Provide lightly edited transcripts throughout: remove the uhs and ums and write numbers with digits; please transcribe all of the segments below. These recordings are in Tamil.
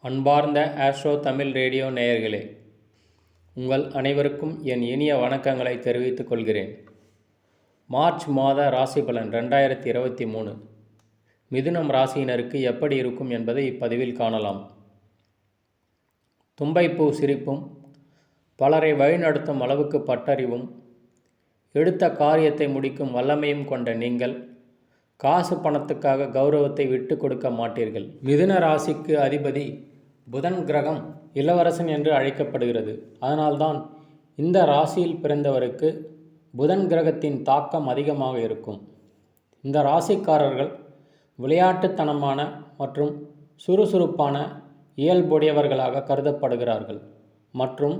அன்பார்ந்த ஆஸ்ட்ரோ தமிழ் ரேடியோ நேயர்களே, உங்கள் அனைவருக்கும் என் இனிய வணக்கங்களை தெரிவித்துக் கொள்கிறேன். மார்ச் மாத ராசி பலன் 2023 மிதுனம் ராசியினருக்கு எப்படி இருக்கும் என்பதை இப்பதிவில் காணலாம். தும்பைப்பூ சிரிப்பும், பலரை வழிநடத்தும் அளவுக்கு பட்டறிவும், எடுத்த காரியத்தை முடிக்கும் வல்லமையும் கொண்ட நீங்கள் காசு பணத்துக்காக கௌரவத்தை விட்டு கொடுக்க மாட்டீர்கள். மிதுன ராசிக்கு அதிபதி புதன் கிரகம் இளவரசன் என்று அழைக்கப்படுகிறது. அதனால்தான் இந்த ராசியில் பிறந்தவருக்கு புதன் கிரகத்தின் தாக்கம் அதிகமாக இருக்கும். இந்த ராசிக்காரர்கள் விளையாட்டுத்தனமான மற்றும் சுறுசுறுப்பான இயல்புடையவர்களாக கருதப்படுகிறார்கள். மற்றும்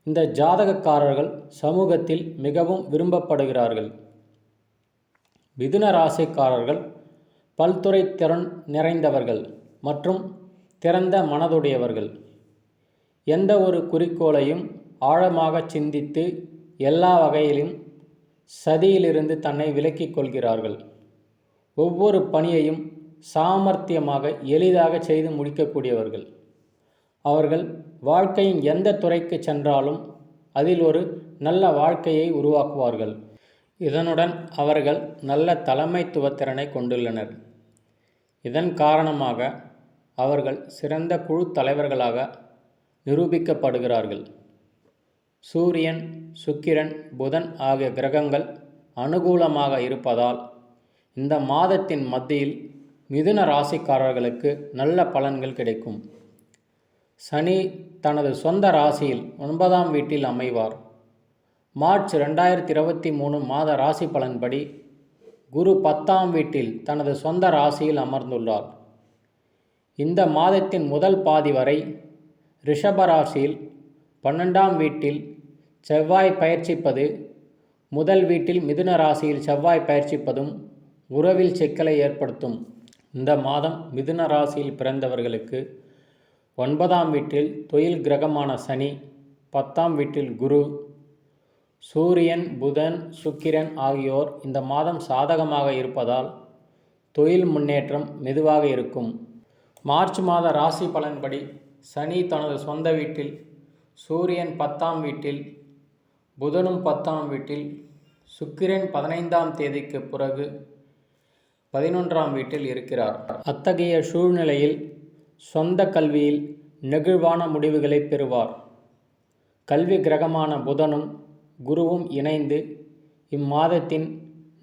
இந்த ஜாதகக்காரர்கள் சமூகத்தில் மிகவும் விரும்பப்படுகிறார்கள். மிதுன ராசிக்காரர்கள் பல்துறை திறன் நிறைந்தவர்கள் மற்றும் திறந்த மனதுடையவர்கள். எந்த ஒரு குறிக்கோளையும் ஆழமாக சிந்தித்து எல்லா வகையிலும் சதியிலிருந்து தன்னை விலக்கிக் கொள்கிறார்கள். ஒவ்வொரு பணியையும் சாமர்த்தியமாக எளிதாக செய்து முடிக்கக்கூடியவர்கள். அவர்கள் வாழ்க்கையின் எந்த துறைக்கு சென்றாலும் அதில் ஒரு நல்ல வாழ்க்கையை உருவாக்குவார்கள். இதனுடன் அவர்கள் நல்ல தலைமைத்துவ திறனை கொண்டுள்ளனர். இதன் காரணமாக அவர்கள் சிறந்த குழு தலைவர்களாக நிரூபிக்கப்படுகிறார்கள். சூரியன், சுக்கிரன், புதன் ஆகிய கிரகங்கள் அனுகூலமாக இருப்பதால் இந்த மாதத்தின் மத்தியில் மிதுன ராசிக்காரர்களுக்கு நல்ல பலன்கள் கிடைக்கும். சனி தனது சொந்த ராசியில் 9ஆம் வீட்டில் அமைவார். மார்ச் 2023 மாத ராசி பலன்படி குரு 10ஆம் வீட்டில் தனது சொந்த ராசியில் அமர்ந்துள்ளார். இந்த மாதத்தின் முதல் பாதி வரை ரிஷப ராசியில் 12ஆம் வீட்டில் செவ்வாய் பயிற்சிப்பது, முதல் வீட்டில் மிதுன ராசியில் செவ்வாய் பயிற்சிப்பதும் உறவில் சிக்கலை ஏற்படுத்தும். இந்த மாதம் மிதுன ராசியில் பிறந்தவர்களுக்கு 9ஆம் வீட்டில் தொழில் கிரகமான சனி, 10ஆம் வீட்டில் குரு, சூரியன், புதன், சுக்கிரன் ஆகியோர் இந்த மாதம் சாதகமாக இருப்பதால் தொழில் முன்னேற்றம் மெதுவாக இருக்கும். மார்ச் மாத ராசி பலன்படி சனி தனது சொந்த வீட்டில், சூரியன் 10ஆம் வீட்டில், புதனும் 10ஆம் வீட்டில், சுக்கிரன் 15ஆம் தேதிக்கு பிறகு 11ஆம் வீட்டில் இருக்கிறார். அத்தகைய சூழ்நிலையில் சொந்த கல்வியில் நெகிழ்வான முடிவுகளை பெறுவார். கல்வி கிரகமான புதனும் குருவும் இணைந்து இம்மாதத்தின்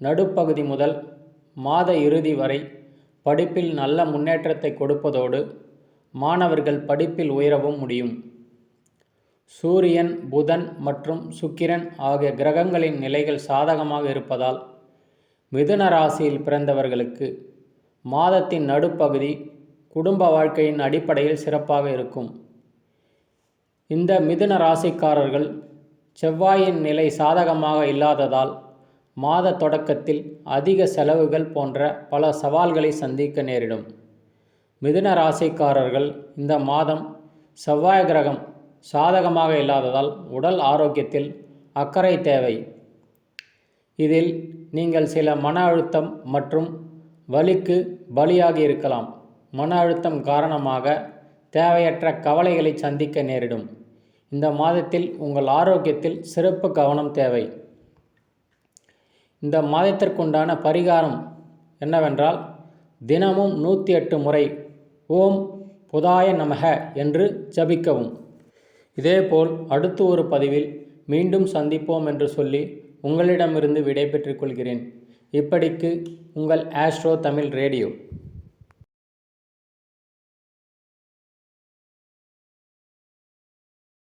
நடுப்பகுதி முதல் மாத இறுதி வரை படிப்பில் நல்ல முன்னேற்றத்தை கொடுப்பதோடு மாணவர்கள் படிப்பில் உயரவும் முடியும். சூரியன், புதன் மற்றும் சுக்கிரன் ஆகிய கிரகங்களின் நிலைகள் சாதகமாக இருப்பதால் மிதுன ராசியில் பிறந்தவர்களுக்கு மாதத்தின் நடுப்பகுதி குடும்ப வாழ்க்கையின் அடிப்படையில் சிறப்பாக இருக்கும். இந்த மிதுன ராசிக்காரர்கள் செவ்வாயின் நிலை சாதகமாக இல்லாததால் மாத தொடக்கத்தில் அதிக செலவுகள் போன்ற பல சவால்களை சந்திக்க நேரிடும். மிதுன ராசிக்காரர்கள் இந்த மாதம் செவ்வாய் கிரகம் சாதகமாக இல்லாததால் உடல் ஆரோக்கியத்தில் அக்கறை தேவை. இதில் நீங்கள் சில மன அழுத்தம் மற்றும் வலிக்கு பலியாகி இருக்கலாம். மன அழுத்தம் காரணமாக தேவையற்ற கவலைகளை சந்திக்க நேரிடும். இந்த மாதத்தில் உங்கள் ஆரோக்கியத்தில் சிறப்பு கவனம் தேவை. இந்த மாதத்திற்குண்டான பரிகாரம் என்னவென்றால், தினமும் 108 முறை ஓம் புதாய நமக என்று ஜபிக்கவும். இதேபோல் அடுத்து ஒரு பதிவில் மீண்டும் சந்திப்போம் என்று சொல்லி உங்களிடமிருந்து விடை பெற்றுக் கொள்கிறேன். இப்படிக்கு உங்கள் ஆஸ்ட்ரோ தமிழ் ரேடியோ.